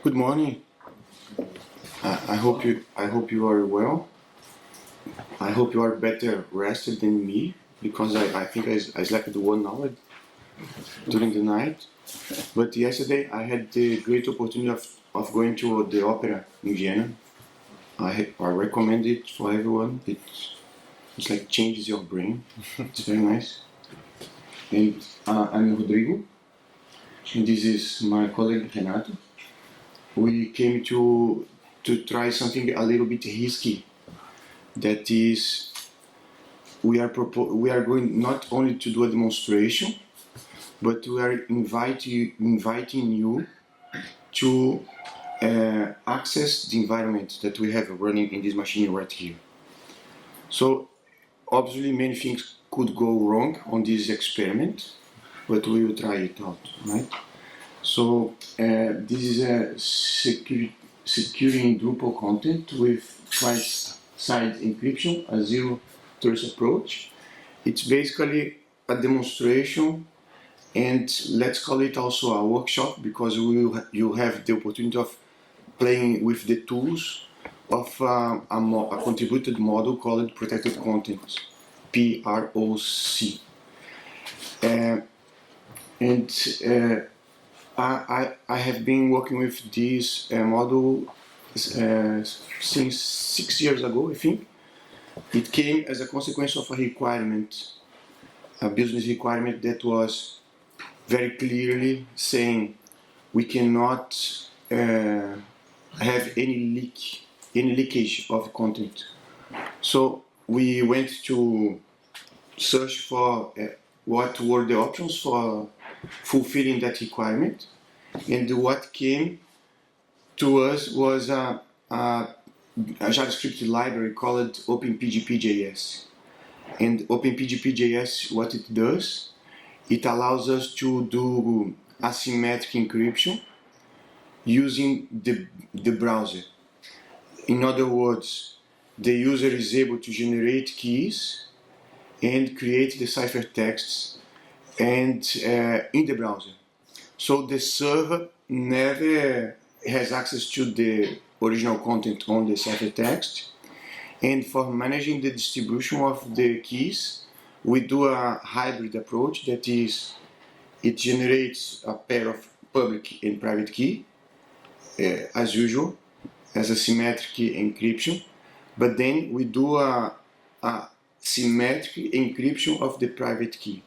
Good morning. I hope you are well. I hope you are better rested than me, because I think I slept 1 hour during the night. But yesterday I had the great opportunity of going to the opera in Vienna. I recommend it for everyone. It's like changes your brain. It's very nice. And I'm Rodrigo, and this is my colleague Renato. We came to try something a little bit risky. That is, we are going not only to do a demonstration, but we are inviting you to access the environment that we have running in this machine right here. So obviously many things could go wrong on this experiment, but we will try it out, right? So this is a securing Drupal content with client-side encryption, a zero-trust approach. It's basically a demonstration, and let's call it also a workshop, because you have the opportunity of playing with the tools of a contributed model called protected content, PROC. I have been working with this model since 6 years ago, I think. It came as a consequence of a requirement, a business requirement that was very clearly saying we cannot have any leakage of content. So we went to search for what were the options for fulfilling that requirement, and what came to us was a JavaScript library called OpenPGP.js. And OpenPGP.js, what it does, it allows us to do asymmetric encryption using the browser. In other words, the user is able to generate keys and create the ciphertexts and in the browser. So the server never has access to the original content on the ciphertext. And for managing the distribution of the keys, we do a hybrid approach. That is, it generates a pair of public and private key, as usual, as a symmetric encryption. But then we do a symmetric encryption of the private key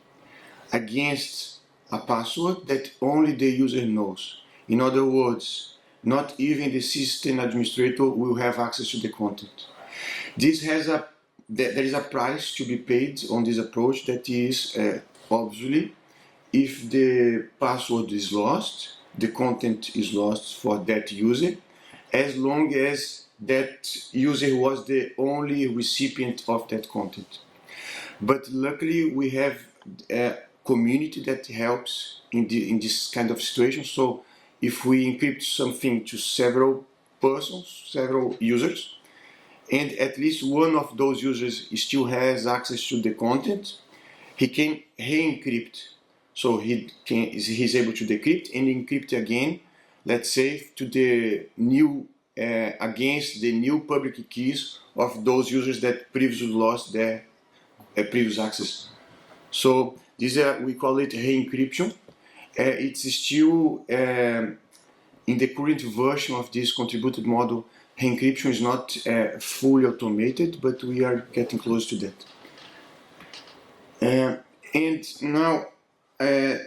against a password that only the user knows. In other words, not even the system administrator will have access to the content. There is a price to be paid on this approach. That is, obviously, if the password is lost, the content is lost for that user, as long as that user was the only recipient of that content. But luckily, we have a community that helps in this kind of situation. So if we encrypt something to several persons, several users, and at least one of those users still has access to the content, he can re-encrypt. So he's able to decrypt and encrypt again, let's say, to the new against the new public keys of those users that previously lost their previous access. So this we call it re-encryption. It's still in the current version of this contributed model. Re-encryption is not fully automated, but we are getting close to that. And now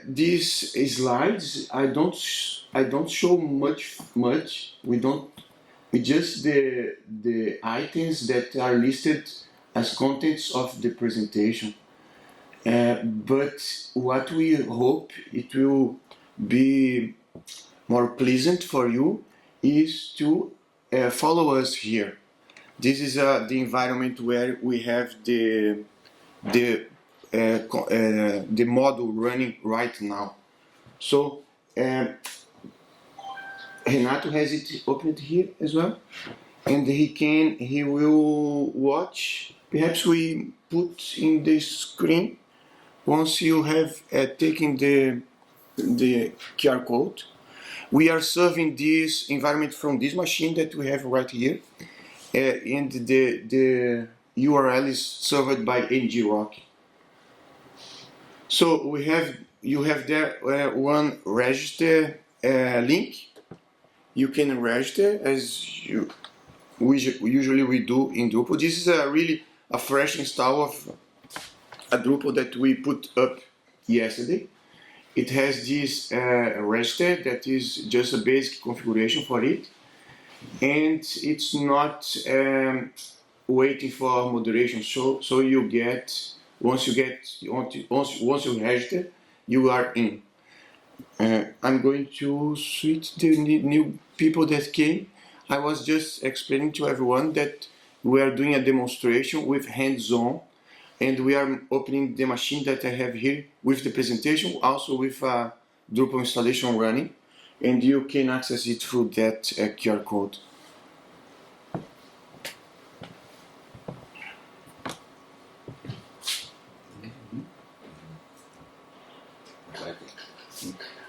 these slides, I don't show much. We just the items that are listed as contents of the presentation. But what we hope it will be more pleasant for you is to follow us here. This is the environment where we have the model running right now. So Renato has it opened here as well, and he will watch. Perhaps we put in the screen once you have taken the QR code. we are serving this environment from this machine that we have right here, and the URL is served by ngrok. So you have there one register link. You can register as usually we do in Drupal. This is really a fresh install of a Drupal that we put up yesterday. It has this register that is just a basic configuration for it, and it's not waiting for moderation. So you get once you register, you are in. I'm going to switch the new people that came. I was just explaining to everyone that we are doing a demonstration with hands-on, and we are opening the machine that I have here with the presentation, also with a Drupal installation running, and you can access it through that QR code.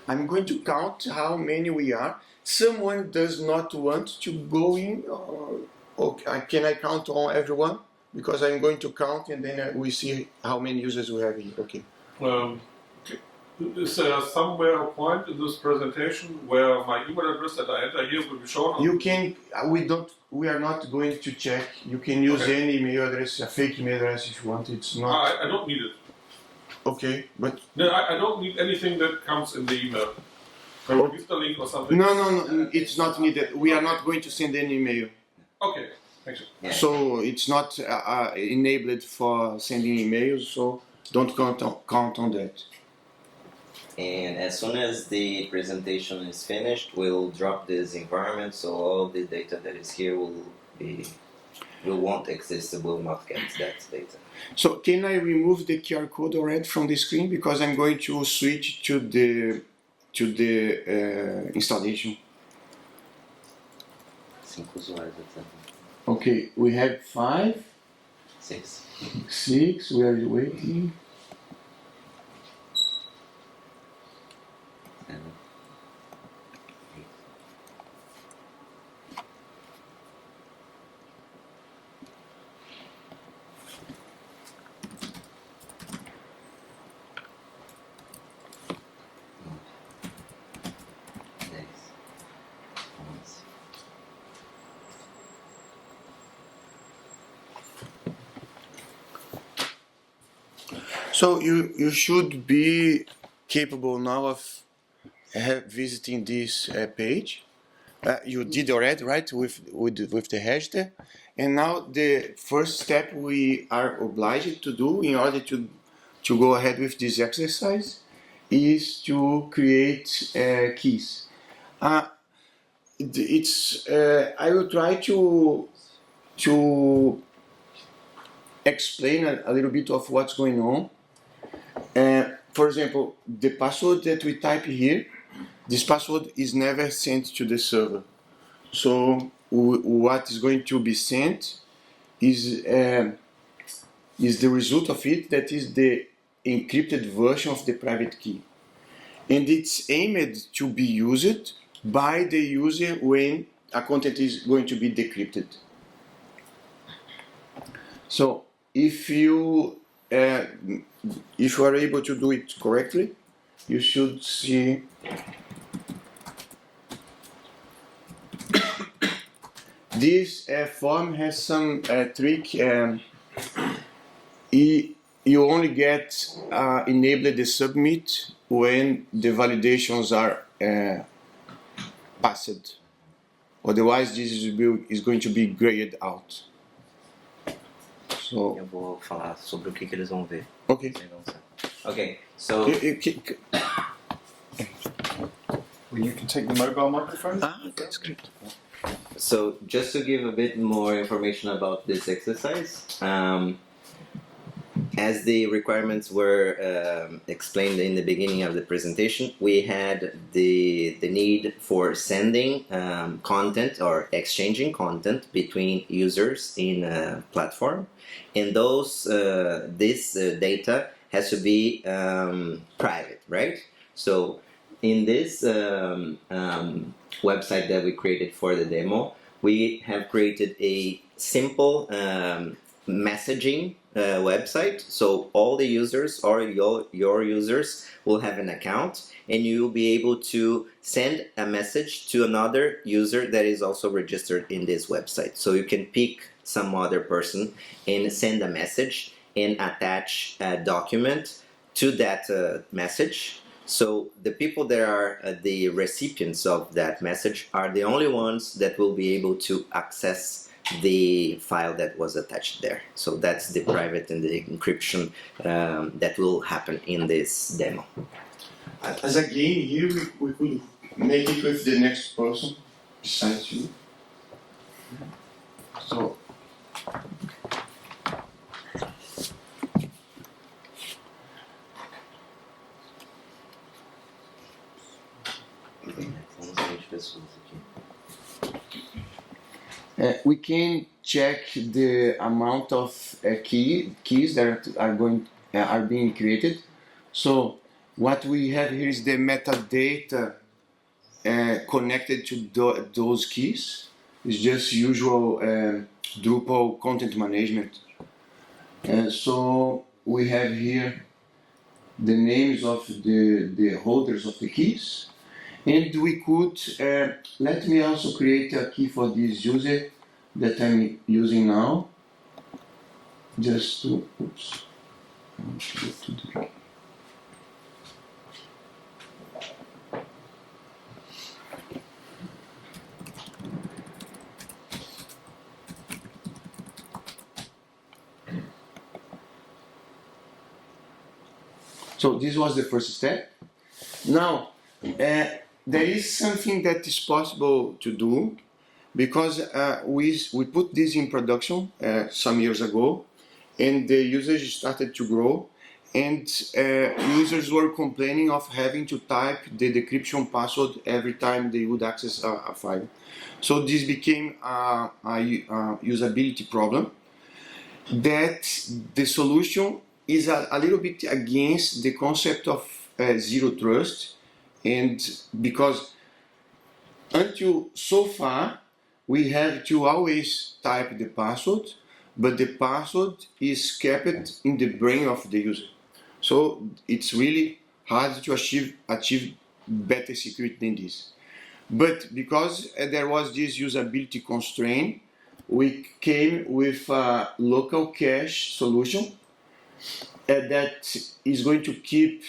I'm going to count how many we are. Someone does not want to go in, or can I count on everyone? Because I'm going to count and then we see how many users we have here. Okay. Is there somewhere a point in this presentation where my email address that I enter here will be shown? You can. We are not going to check. You can use any email address, a fake email address if you want. It's not. I don't need it. Okay, but no, I don't need anything that comes in the email. So use the link or something. No, it's not needed. We are not going to send any email. Okay, thank you. Yeah. So it's not enabled for sending emails. So don't count on that. And as soon as the presentation is finished, we'll drop this environment, so all the data that is here won't exist, will not get that data. So can I remove the QR code already from the screen, because I'm going to switch to the installation. Okay, we have 5, 6. We are waiting. 7, 8. So you should be capable now of visiting this page. You did already, right, with the register. And now the first step we are obliged to do in order to go ahead with this exercise is to create keys. I will try to explain a little bit of what's going on. For example, the password that we type here, this password is never sent to the server. So what is going to be sent is the result of it, that is the encrypted version of the private key. And it's aimed to be used by the user when a content is going to be decrypted. So if you are able to do it correctly, you should see this form has some trick. You only get enabled the submit when the validations are passed. Otherwise, this is going to be grayed out. So, eu vou falar sobre o que eles vão ver. Okay. Okay, so Well, you can take the mobile microphone. That's great. So just to give a bit more information about this exercise, as the requirements were explained in the beginning of the presentation, we had the need for sending content or exchanging content between users in a platform, and this data has to be private, right? So in this website that we created for the demo, we have created a simple messaging website. So all the users or your users will have an account, and you will be able to send a message to another user that is also registered in this website. So you can pick some other person and send a message and attach a document to that message. So the people that are the recipients of that message are the only ones that will be able to access the file that was attached there. So that's the private and the encryption that will happen in this demo. As a game here, we could make it with the next person besides you. So. We can check the amount of keys that are being created. So what we have here is the metadata connected to those keys. It's just usual Drupal content management. So we have here the names of the holders of the keys. And we could, let me also create a key for this user that I'm using now. Just to, oops. So this was the first step. Now, there is something that is possible to do, because we put this in production some years ago, and the usage started to grow, and users were complaining of having to type the decryption password every time they would access a file. So this became a usability problem that the solution is a little bit against the concept of zero trust. And because until so far, we have to always type the password, but the password is kept in the brain of the user. So it's really hard to achieve better security than this. But because there was this usability constraint, we came with a local cache solution that is going to keep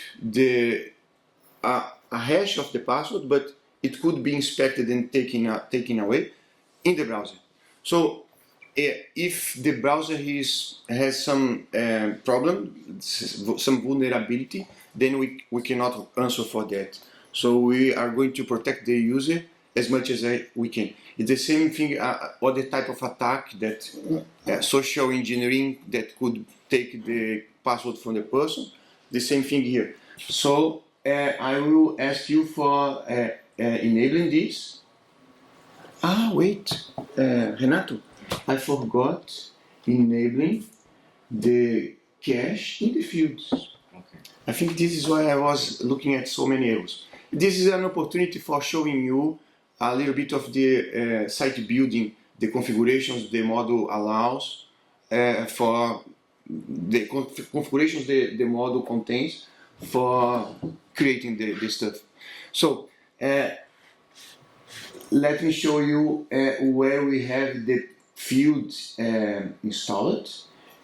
a hash of the password, but it could be inspected and taken away in the browser. So if the browser has some problem, some vulnerability, then we cannot answer for that. So we are going to protect the user as much as we can. It's the same thing, other type of attack that social engineering that could take the password from the person. The same thing here. So I will ask you for enabling this. Wait, Renato, I forgot enabling the cache in the fields. Okay. I think this is why I was looking at so many errors. This is an opportunity for showing you a little bit of the site building, the configurations the model allows for the configurations the model contains for creating the stuff. So let me show you where we have the fields installed,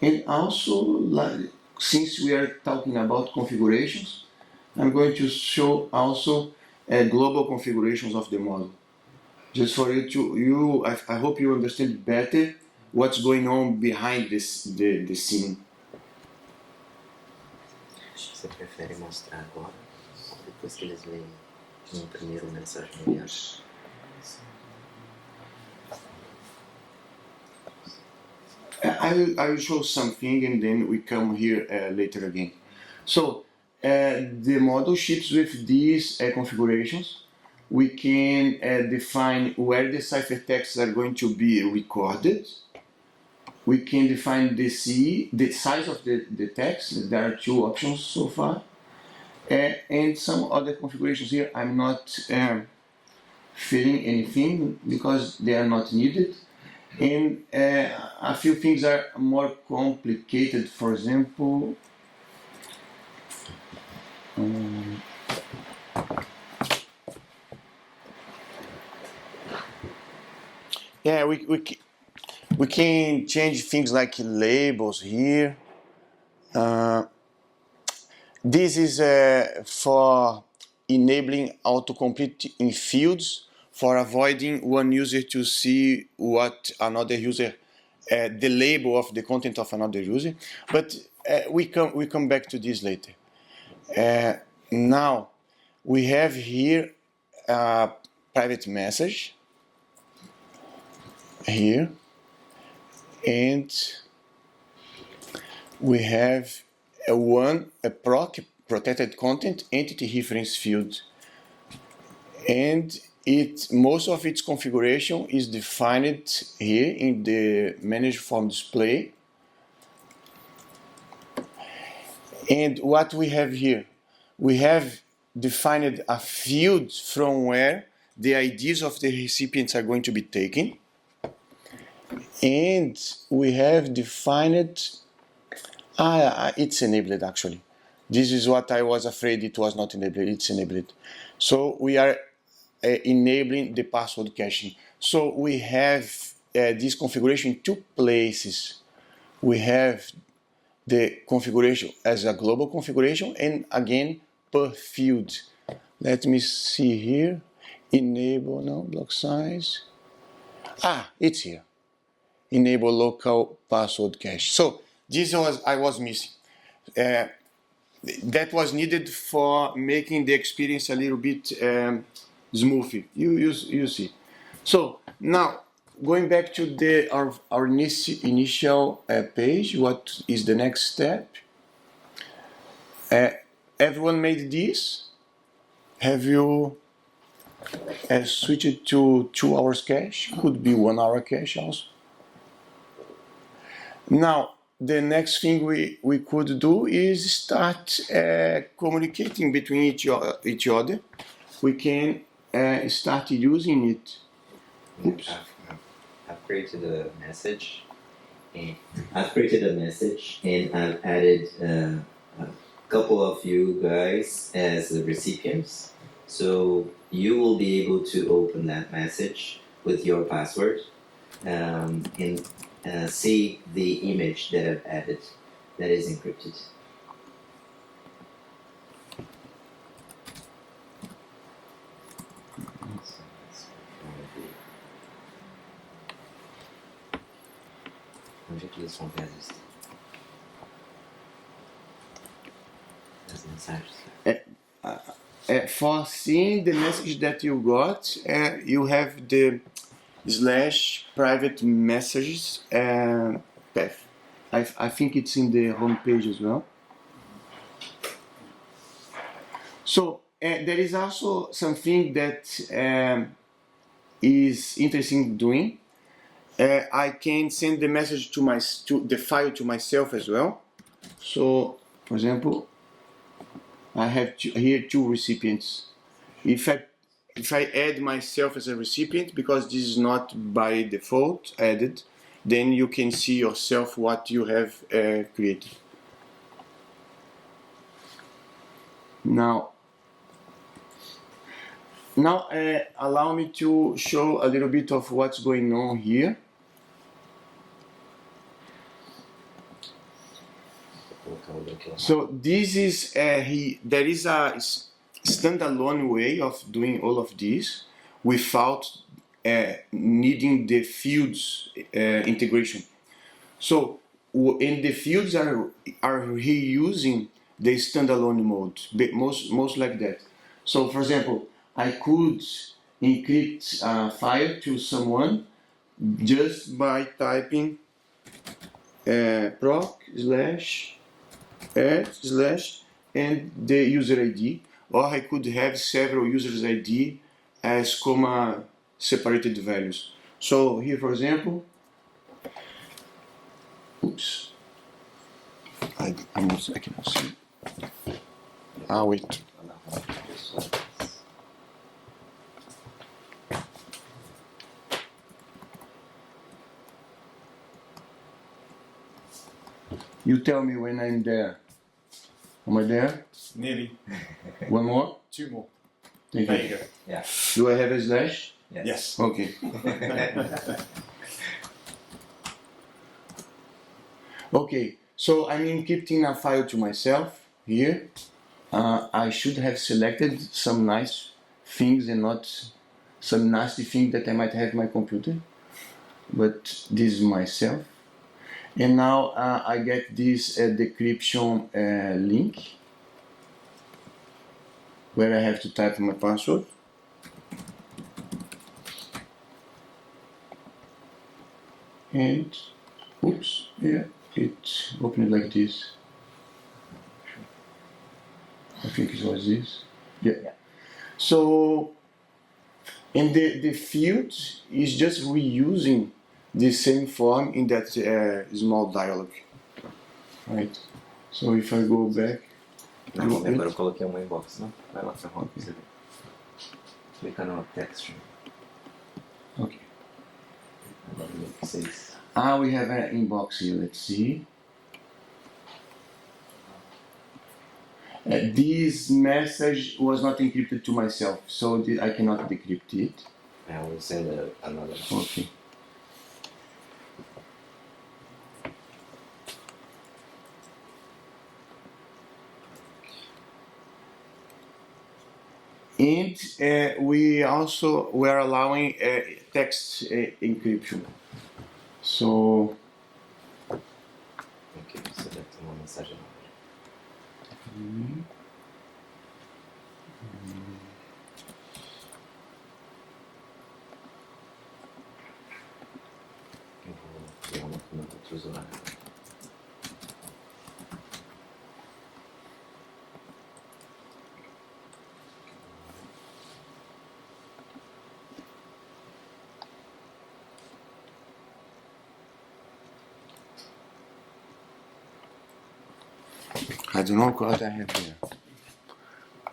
and also since we are talking about configurations, I'm going to show also global configurations of the model, just for you I hope you understand better what's going on behind the scene. Você prefere mostrar agora ou depois que eles veem no primeiro mensagem enviada? I will show something and then we come here later again. So the model ships with these configurations. We can define where the ciphertexts are going to be recorded. We can define the size of the text. There are two options so far. And some other configurations here, I'm not filling anything because they are not needed. And a few things are more complicated. For example, yeah, we can change things like labels here. This is for enabling autocomplete in fields, for avoiding one user to see what another user, the label of the content of another user. But we come back to this later. Now we have here a private message here, and we have a proc, protected content entity reference field, and most of its configuration is defined here in the manage form display. And what we have here, we have defined a field from where the IDs of the recipients are going to be taken, and we have defined it's enabled actually. This is what I was afraid it was not enabled. It's enabled. So we are enabling the password caching. So we have this configuration in two places. We have the configuration as a global configuration and again per field. Let me see here. Enable, no, block size. It's here. Enable local password cache. So this I was missing. That was needed for making the experience a little bit smooth. You see. So now going back to our initial page, what is the next step? Everyone made this. Have you switched to 2 hours cache? Could be 1 hour cache also. Now, the next thing we could do is start communicating between each other. We can start using it. Oops. I've created a message, and I've added a couple of you guys as the recipients. So you will be able to open that message with your password and see the image that I've added that is encrypted. For seeing the message that you got, you have the / private messages path. I think it's in the home page as well. So there is also something that is interesting doing. I can send the message to the file to myself as well. So, for example, I have here 2 recipients. If I add myself as a recipient, because this is not by default added, then you can see yourself what you have created. Now allow me to show a little bit of what's going on here. So this is there is a standalone way of doing all of this without needing the fields integration. So and the fields are reusing the standalone mode, most like that. So for example, I could encrypt a file to someone just by typing proc / and the user ID, or I could have several users ID as comma separated values. So here, for example, oops, I cannot see. Ah, wait. You tell me when I'm there. Am I there? Nearly. One more? 2 more. Thank There you. you go. Yeah. Do I have a slash? Yes. Okay. Okay, so I'm encrypting a file to myself here. I should have selected some nice things and not some nasty thing that I might have in my computer. But this is myself. And now I get this decryption link where I have to type my password. And, oops, yeah, it opened like this. I think it was this. Yeah. So, and the field is just reusing the same form in that small dialog, right? So if I go back, Não, agora eu coloquei uma inbox, não? Vai lá pra home, você vê. Clica no texture. okay. Agora o link 6. We have an inbox here. Let's see. This message was not encrypted to myself, so I cannot decrypt it. I will send another. Okay. And we are allowing text encryption. So. Ok, select uma mensagem. Eu vou criar uma com outro usuário. I don't know what I have here.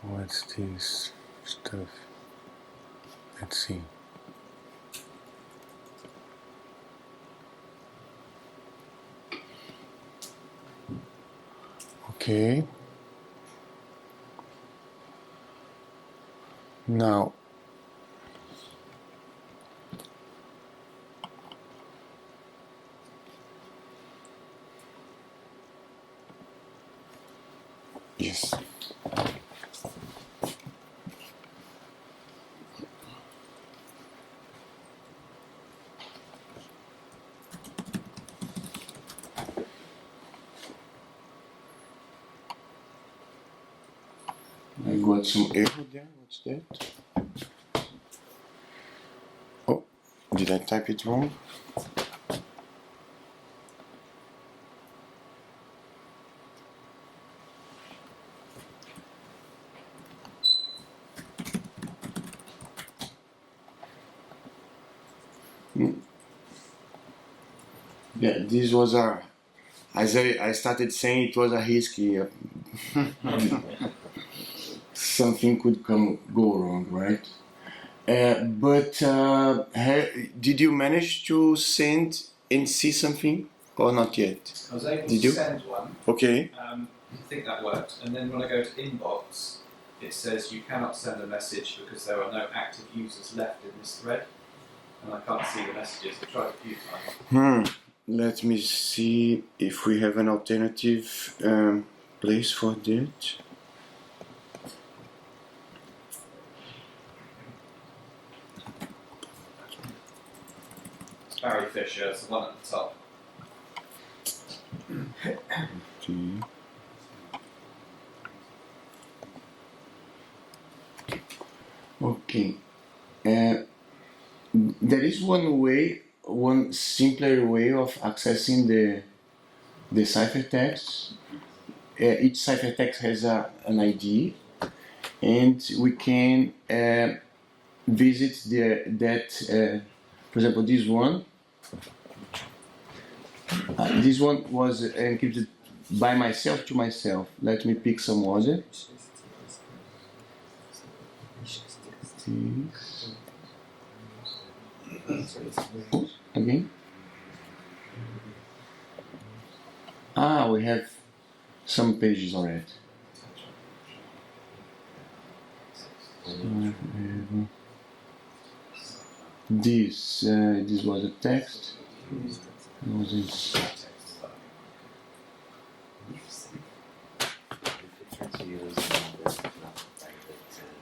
What's this stuff? Let's see. Okay. Now. Yes. I got some error there. What's that? Oh, did I type it wrong? Yeah, this was as I started saying, it was a risky. Something could go wrong, right? But did you manage to send and see something or not yet? I was able Did to you? send one. Okay. I think that worked. And then when I go to inbox, it says you cannot send a message because there are no active users left in this thread. And I can't see the messages. I tried a few times. Let me see if we have an alternative place for that. It's Barry Fisher, it's the one at the top. Okay. There is one simpler way of accessing the ciphertext. Each ciphertext has an ID, and we can visit that. For example, this one. This one was encrypted by myself to myself. Let me pick some other. this. Oh, again. We have some pages already. This was a text.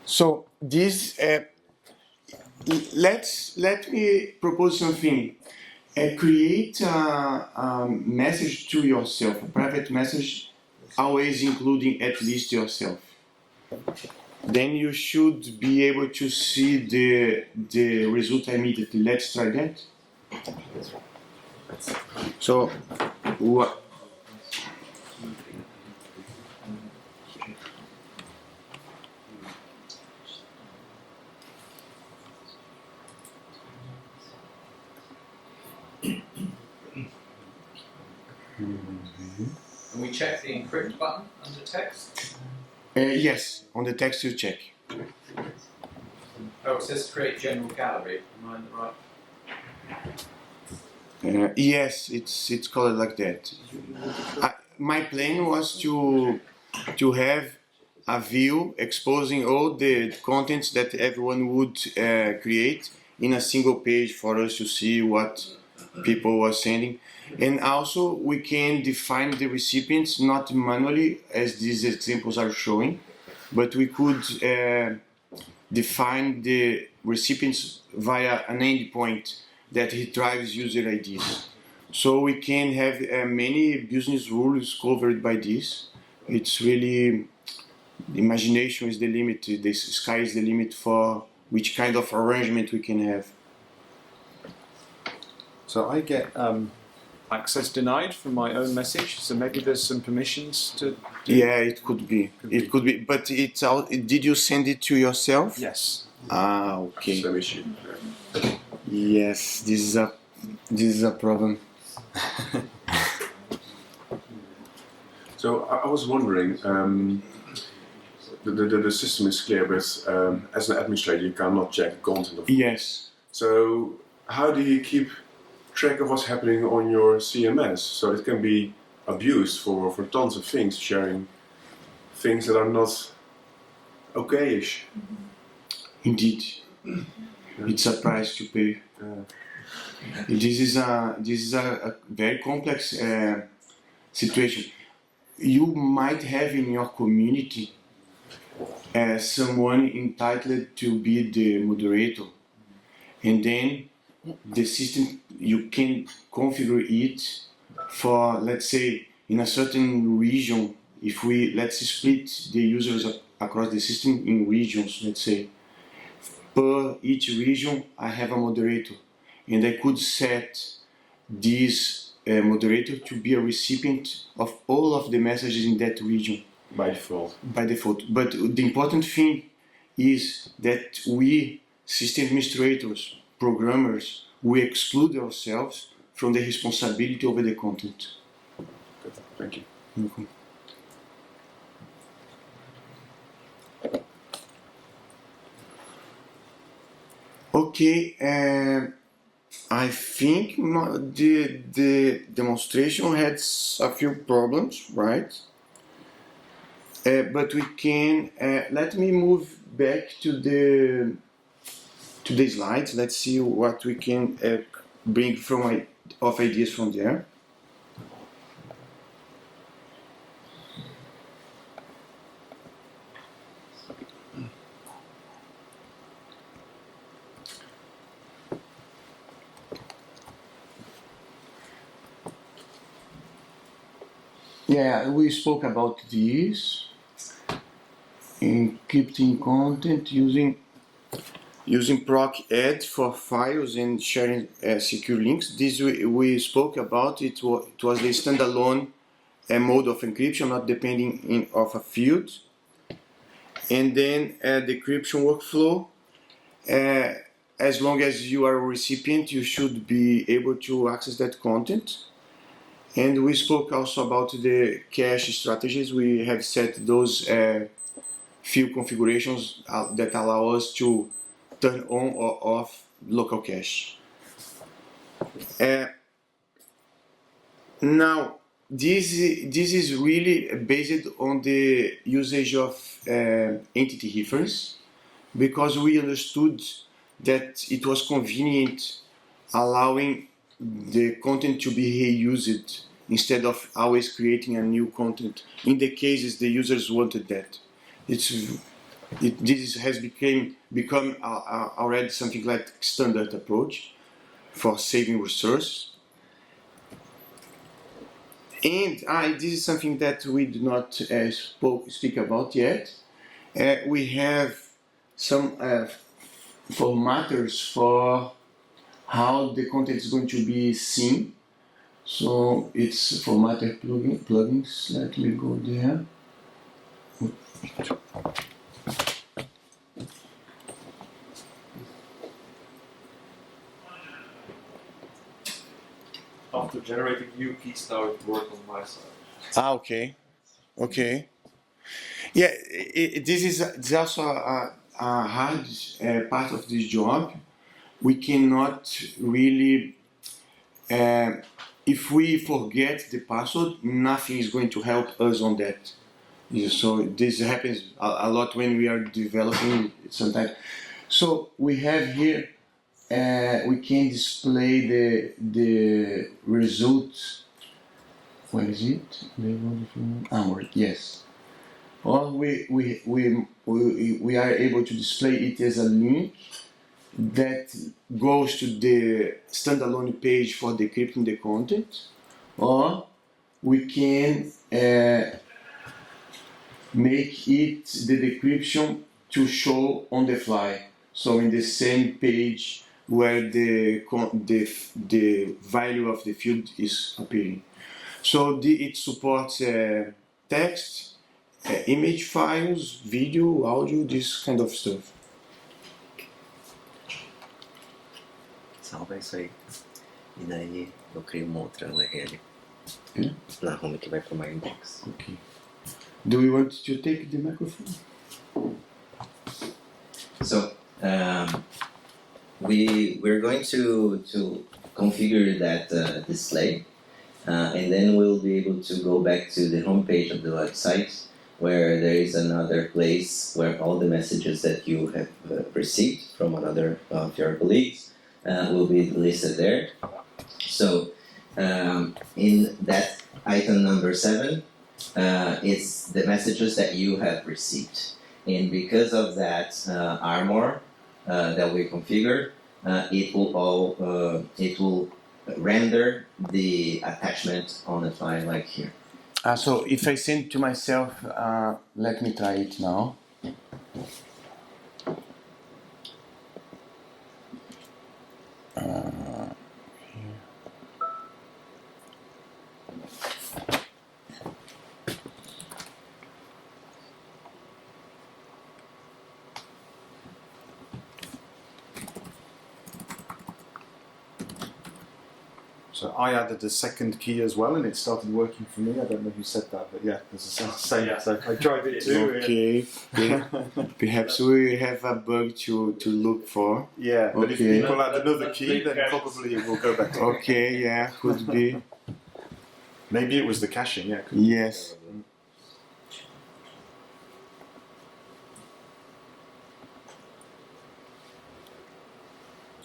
So this let me propose something. Create a message to yourself, a private message, always including at least yourself. Then you should be able to see the result immediately. Let's try that. So what? And we check the encrypt button under text. Yes, on the text you check. Oh, it says create general gallery. Am I in the right? Yes, it's called like that. My plan was to have a view exposing all the contents that everyone would create in a single page for us to see what people were sending. And also we can define the recipients not manually as these examples are showing, but we could define the recipients via an endpoint that retrieves user IDs. So we can have many business rules covered by this. It's really, the imagination is the limit, the sky is the limit for which kind of arrangement we can have. So I get access denied from my own message. So maybe there's some permissions to do. Yeah, it could be. It could be. But it's out. Did you send it to yourself? Yes. Okay. Same issue. Yes, this is a problem. So I was wondering, the system is clear, but as an administrator you cannot check content of. Yes. So how do you keep track of what's happening on your CMS? So it can be abused for tons of things, sharing things that are not okay-ish. Indeed, it's a price to pay. This is a very complex situation. You might have in your community someone entitled to be the moderator, and then the system, you can configure it for, let's say, in a certain region. If let's split the users across the system in regions, let's say, per each region I have a moderator, and I could set this moderator to be a recipient of all of the messages in that region. By default. By default. But the important thing is that we, system administrators, programmers, we exclude ourselves from the responsibility over the content. Good. Thank you. Mm-hmm. Okay, I think the demonstration had a few problems, right? But we can, let me move back to the slides. Let's see what we can bring of ideas from there. Yeah, we spoke about this. Encrypting content using proc add for files and sharing secure links. This we spoke about. It was the standalone mode of encryption, not depending of a field. And then the encryption workflow. As long as you are a recipient, you should be able to access that content. And we spoke also about the cache strategies. We have set those few configurations that allow us to turn on or off local cache. Now, this is really based on the usage of entity reference, because we understood that it was convenient allowing the content to be reused instead of always creating a new content in the cases the users wanted that. This has become already something like standard approach for saving resource. And this is something that we do not speak about yet. We have some formatters for how the content is going to be seen. So it's formatter plugins. Let me go there. After generating new keys, now it works on my side. Okay. Yeah, this is also a hard part of this job. We cannot really, if we forget the password, nothing is going to help us on that. Yeah, so this happens a lot when we are developing sometimes. So we have here, we can display the results. Where is it? Yes. Or we are able to display it as a link that goes to the standalone page for decrypting the content, or we can make it the decryption to show on the fly. So in the same page where the value of the field is appearing. So it supports text, image files, video, audio, this kind of stuff. Salva isso aí. E daí eu crio uma outra URL. Yeah. Na home que vai para my inbox. Okay. Do we want to take the microphone? So we're going to configure that display, and then we'll be able to go back to the homepage of the website, where there is another place where all the messages that you have received from another of your colleagues will be listed there. So in that item number 7, it's the messages that you have received. And because of that armor that we configured, it will render the attachment on the file like here. So if I send to myself, let me try it now. So I added a second key as well, and it started working for me. I don't know who said that, but yeah, it's the same. Yeah. So I tried it too. Okay. Perhaps we have a bug to look for. Yeah, but if Okay. people add another key, then probably it will go back to. Okay, yeah, could be. Maybe it was the caching. Yeah. Yes.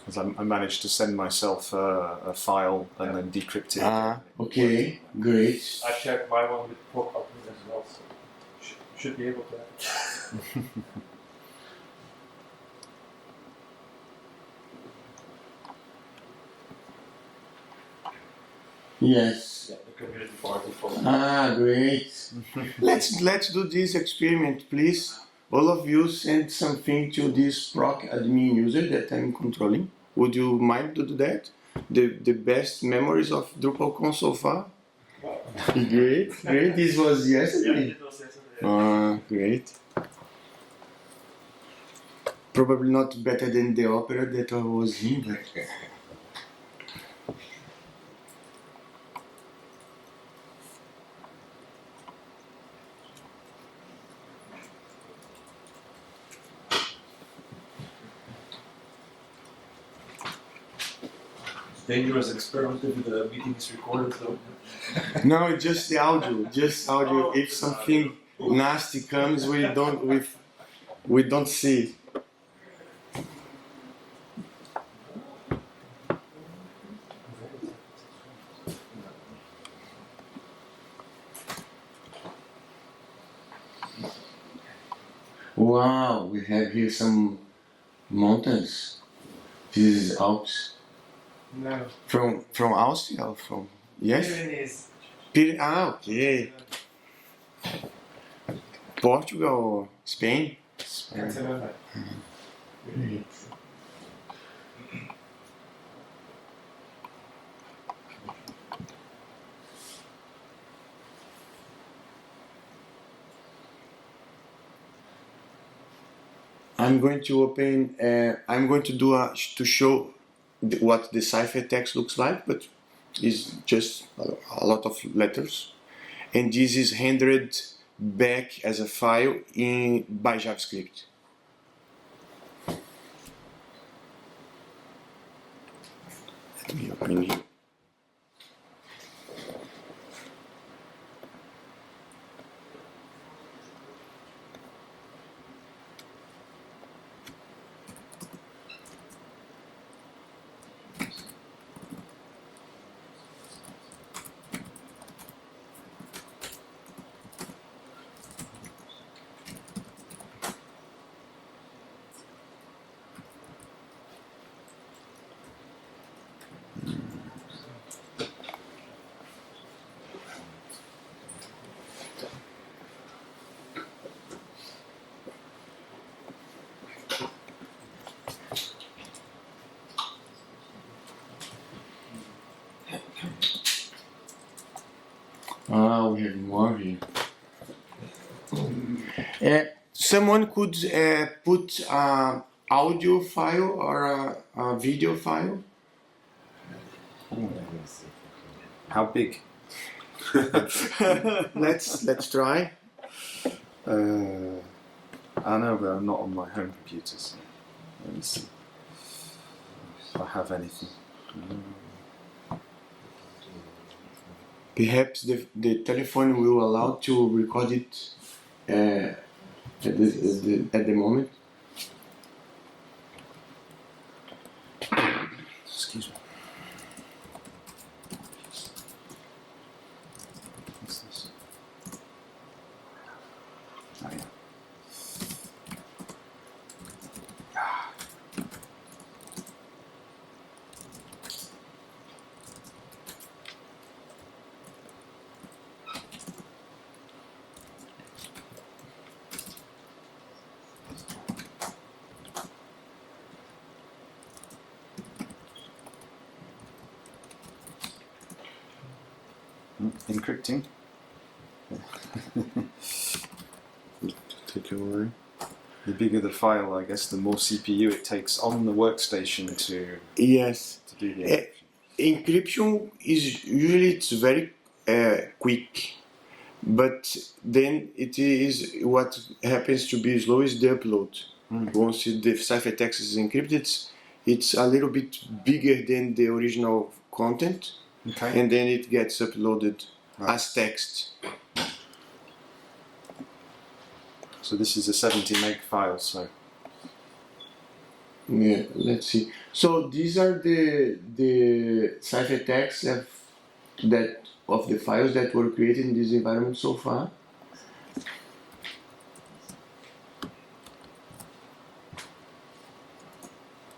Because I managed to send myself a file and then decrypt it. Okay, great. I shared my one with proc admin as well, so should be able to. Yes. Yeah, the community party for Great. Let's do this experiment, please. All of you send something to this proc admin user that I'm controlling. Would you mind to do that? The best memories of DrupalCon so far? Great. This was yesterday. it was yesterday. Great. Probably not better than the opera that I was in, but... Dangerous experiment if the meeting is recorded though. No, just the audio. Just audio. If something nasty comes, we don't see. Wow, we have here some mountains. This is Alps. No. From Austria or from yes? Pyrenees. Okay. Portugal or Spain? Barcelona. I'm going to open. I'm going to do to show what the ciphertext looks like, but it's just a lot of letters, and this is rendered back as a file by JavaScript. Let me open here. We have more here. Someone could put an audio file or a video file. How big? Let's try. I know, but I'm not on my home computer. So let me see if I have anything. Perhaps the telephone will allow to record it at the moment. Excuse me. What's this? Oh, yeah. Encrypting. Take a while. The bigger the file, I guess, the more CPU it takes on the workstation to Yes. do the encryption. Encryption is usually it's very quick, but then it is what happens to be slow is the upload. Once the ciphertext is encrypted, it's a little bit bigger than the original content, Okay. and then it gets uploaded Right. as text. So this is a 70 meg file, so Yeah, let's see. So these are the ciphertexts of the files that were created in this environment so far.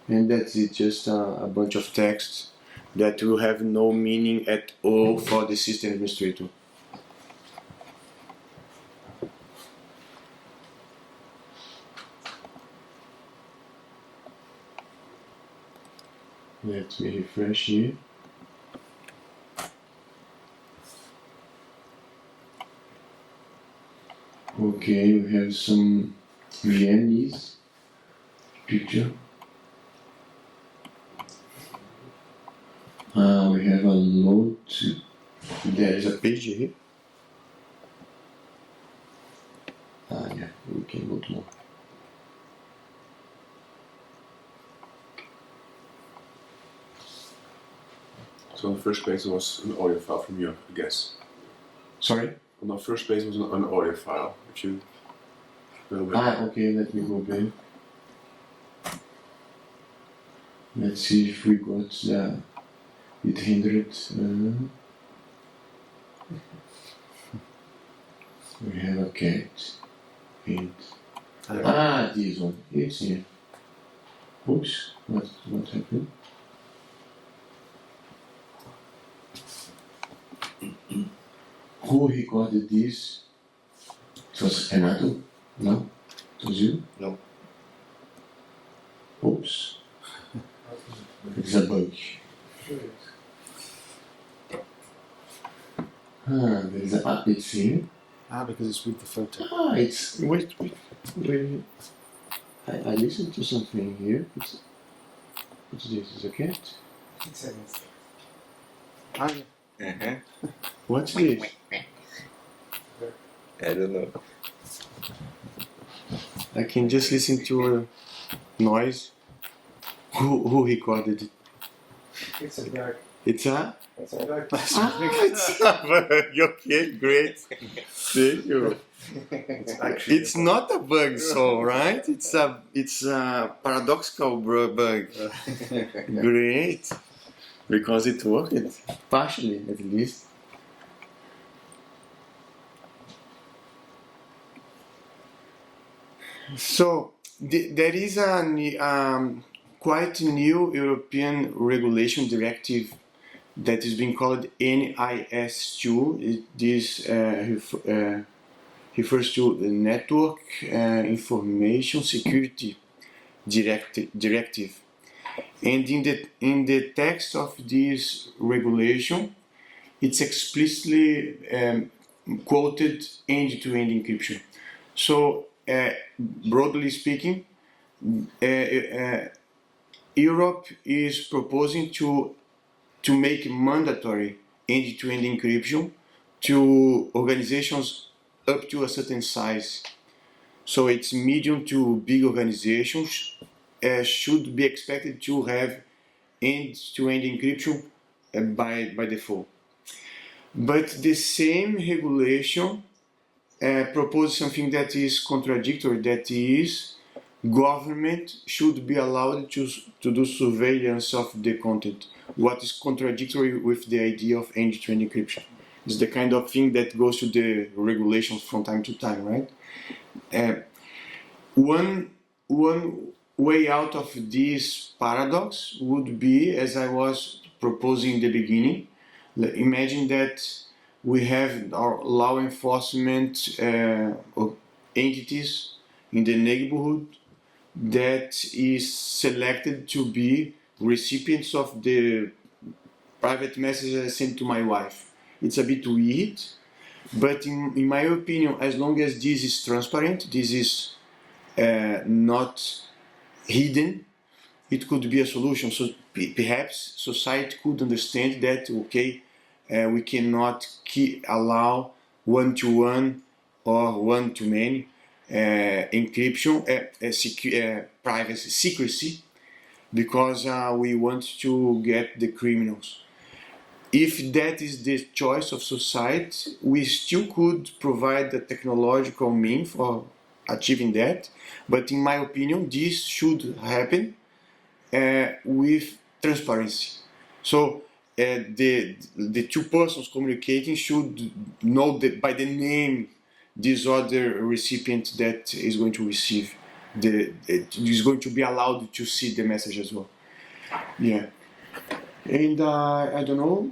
And that's it, just a bunch of text that will have no meaning at all for the system administrator. Let me refresh here. Okay, we have some VMEs picture. We have a load. There is a page here. Yeah, we can load more. So on the first page there was an audio file from you, I guess. Sorry? On the first page was an audio file. If you go back. Okay, let me go back. Let's see if we got the 800. We have a cat. This one. It's here. Oops, what happened? Who recorded this? It was Renato? No? It was you? No. Oops. It's a bug. There's it's here. Because it's with the photo. It's wait. I listened to something here. What's this? Is a cat? Uh-huh. What's this? I don't know. I can just listen to a noise. Who recorded it? It's a bug. It's a. It's a bug. It's a bug. Okay, great. Thank you. It's not a bug, so right? It's a paradoxical bug. Great, because it worked partially, at least. So there is a quite new European regulation directive that is being called NIS2. This refers to the Network Information Security Directive. And in the text of this regulation, it's explicitly quoted end-to-end encryption. So, broadly speaking, Europe is proposing to make mandatory end-to-end encryption to organizations up to a certain size. So it's medium to big organizations should be expected to have end-to-end encryption by default. But the same regulation proposes something that is contradictory, that is, government should be allowed to do surveillance of the content. What is contradictory with the idea of end-to-end encryption? It's the kind of thing that goes to the regulations from time to time, right? One way out of this paradox would be, as I was proposing in the beginning, imagine that we have our law enforcement entities in the neighborhood that is selected to be recipients of the private messages sent to my wife. It's a bit weird, but in my opinion, as long as this is transparent, this is not hidden, it could be a solution. So perhaps society could understand that, okay, we cannot allow one-to-one or one-to-many encryption, privacy, secrecy, because we want to get the criminals. If that is the choice of society, we still could provide the technological means for achieving that, but in my opinion, this should happen with transparency. So the two persons communicating should know that by the name this other recipient that is going to receive is going to be allowed to see the message as well. Yeah. And I don't know,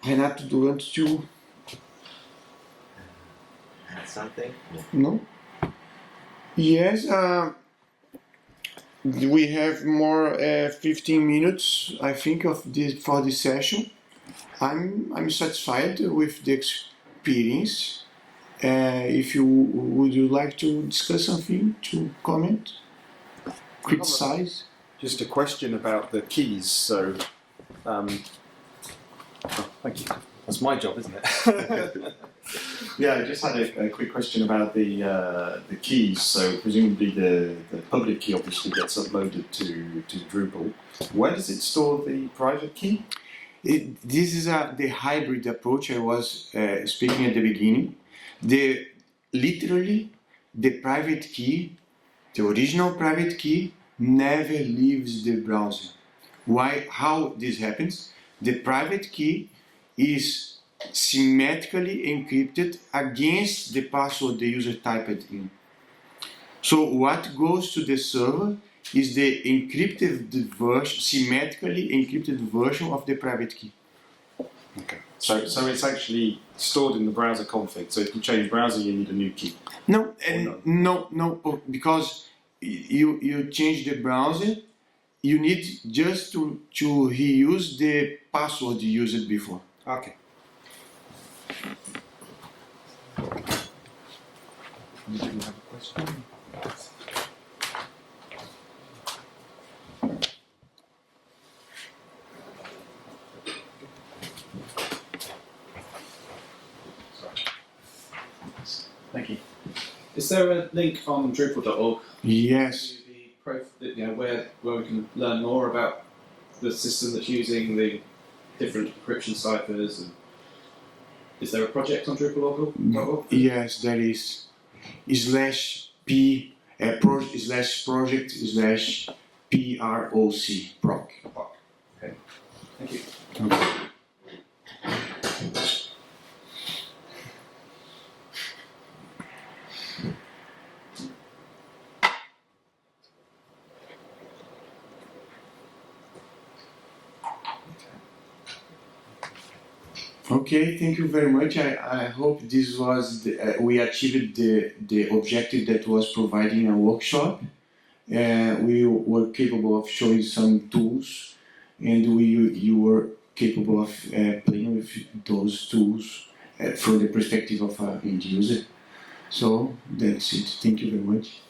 Renato, do you want to? Add something? No? Yes, we have more 15 minutes, I think, for this session. I'm satisfied with the experience. If you would you like to discuss something, to comment, criticize? Just a question about the keys. So, thank you. That's my job, isn't it? Yeah, I just had a quick question about the keys. So presumably the public key obviously gets uploaded to Drupal. Where does it store the private key? This is the hybrid approach I was speaking at the beginning. Literally, the private key, the original private key, never leaves the browser. Why? How this happens? The private key is symmetrically encrypted against the password the user typed in. So what goes to the server is the encrypted version, symmetrically encrypted version of the private key. Okay. So it's actually stored in the browser config. So if you change browser, you need a new key. No, no, because you change the browser, you need just to reuse the password you used before. Okay. Did you have a question? Thank you. Is there a link on Drupal.org? Yes. Where we can learn more about the system that's using the different encryption ciphers? And is there a project on Drupal.org? Yes, there is. /p project /proc. Okay. Thank you. Okay. Okay, thank you very much. I hope this was we achieved the objective that was providing a workshop. We were capable of showing some tools, and you were capable of playing with those tools from the perspective of an end user. So that's it. Thank you very much.